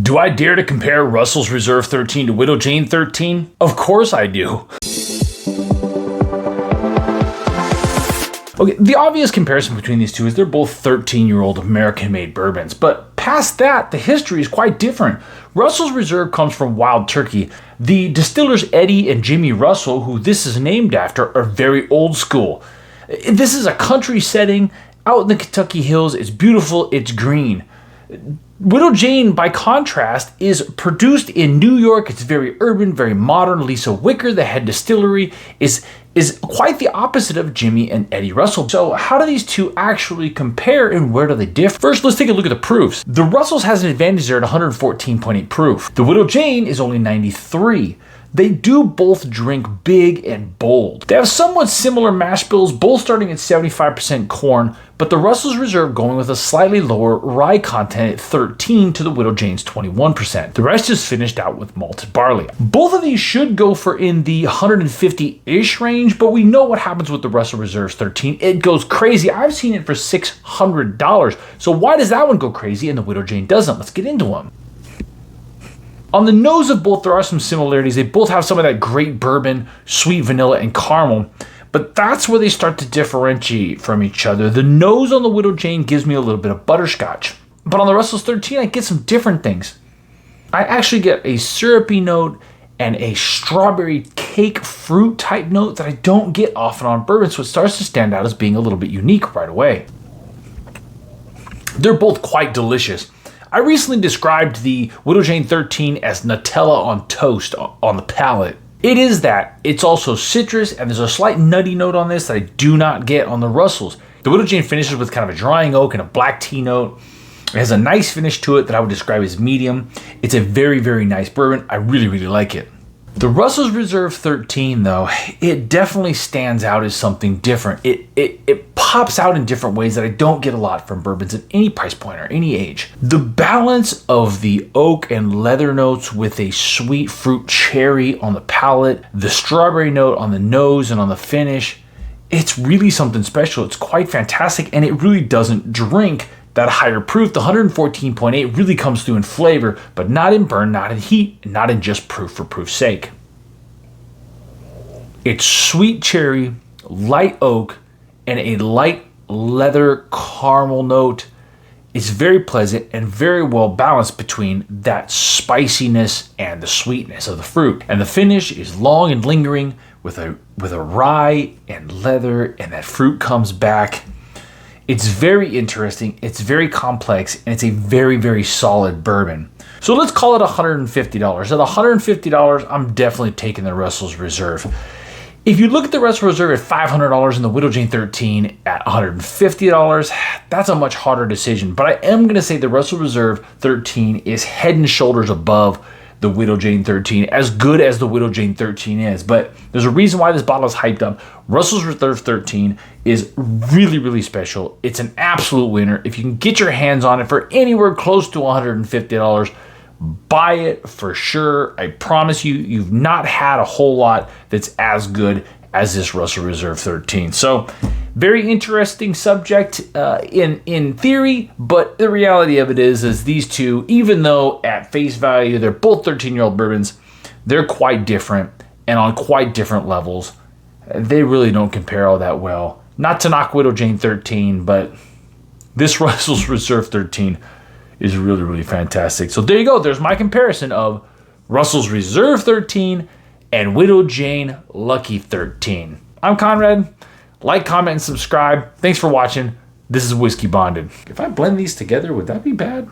Do I dare to compare Russell's Reserve 13 to Widow Jane 13? Of course I do. Okay, the obvious comparison between these two is they're both 13-year-old American-made bourbons, but past that, the history is quite different. Russell's Reserve comes from Wild Turkey. The distillers Eddie and Jimmy Russell, who this is named after, are very old school. This is a country setting out in the Kentucky hills. It's beautiful, it's green. Widow Jane, by contrast, is produced in New York. It's very urban, very modern. Lisa Wicker, the head distillery, is quite the opposite of Jimmy and Eddie Russell. So how do these two actually compare and where do they differ? First, let's take a look at the proofs. The Russell's has an advantage there at 114.8 proof. The Widow Jane is only 93. They do both drink big and bold. They have somewhat similar mash bills, both starting at 75% corn, but the Russell's Reserve going with a slightly lower rye content at 13 to the Widow Jane's 21%. The rest is finished out with malted barley. Both of these should go for in the 150-ish range, but we know what happens with the Russell Reserve's 13. It goes crazy. I've seen it for $600. So why does that one go crazy and the Widow Jane doesn't? Let's get into them. On the nose of both, there are some similarities. They both have some of that great bourbon, sweet vanilla, and caramel, but that's where they start to differentiate from each other. The nose on the Widow Jane gives me a little bit of butterscotch, but on the Russell's 13, I get some different things. I actually get a syrupy note and a strawberry cake fruit type note that I don't get often on bourbon, so it starts to stand out as being a little bit unique right away. They're both quite delicious. I recently described the Widow Jane 13 as Nutella on toast on the palate. It is that. It's also citrus, and there's a slight nutty note on this that I do not get on the Russells. The Widow Jane finishes with kind of a drying oak and a black tea note. It has a nice finish to it that I would describe as medium. It's a very, very nice bourbon. I really, really like it. The Russell's Reserve 13, though, it definitely stands out as something different. It pops out in different ways that I don't get a lot from bourbons at any price point or any age. The balance of the oak and leather notes with a sweet fruit cherry on the palate, the strawberry note on the nose and on the finish, it's really something special. It's quite fantastic, and it really doesn't drink that higher proof. The 114.8 really comes through in flavor, but not in burn, not in heat, and not in just proof for proof's sake. It's sweet cherry, light oak, and a light leather caramel note. It's very pleasant and very well balanced between that spiciness and the sweetness of the fruit. And the finish is long and lingering with a rye and leather, and that fruit comes back. It's very interesting, it's very complex, and it's a very, very solid bourbon. So let's call it $150. At $150, I'm definitely taking the Russell's Reserve. If you look at the Russell's Reserve at $500 and the Widow Jane 13 at $150, that's a much harder decision. But I am going to say the Russell's Reserve 13 is head and shoulders above the Widow Jane 13, as good as the Widow Jane 13 is. But there's a reason why this bottle is hyped up. Russell's Reserve 13 is really, really special. It's an absolute winner. If you can get your hands on it for anywhere close to $150, buy it for sure. I promise you, you've not had a whole lot that's as good as this Russell Reserve 13. So very interesting subject in theory, but the reality of it is these two, even though at face value they're both 13-year-old bourbons, they're quite different and on quite different levels. They really don't compare all that well. Not to knock Widow Jane 13, but this Russell's Reserve 13 is really, really fantastic. So there you go. There's my comparison of Russell's Reserve 13 and Widow Jane Lucky 13. I'm Conrad. Like, comment, and subscribe. Thanks for watching. This is Whiskey Bonded. If I blend these together, would that be bad?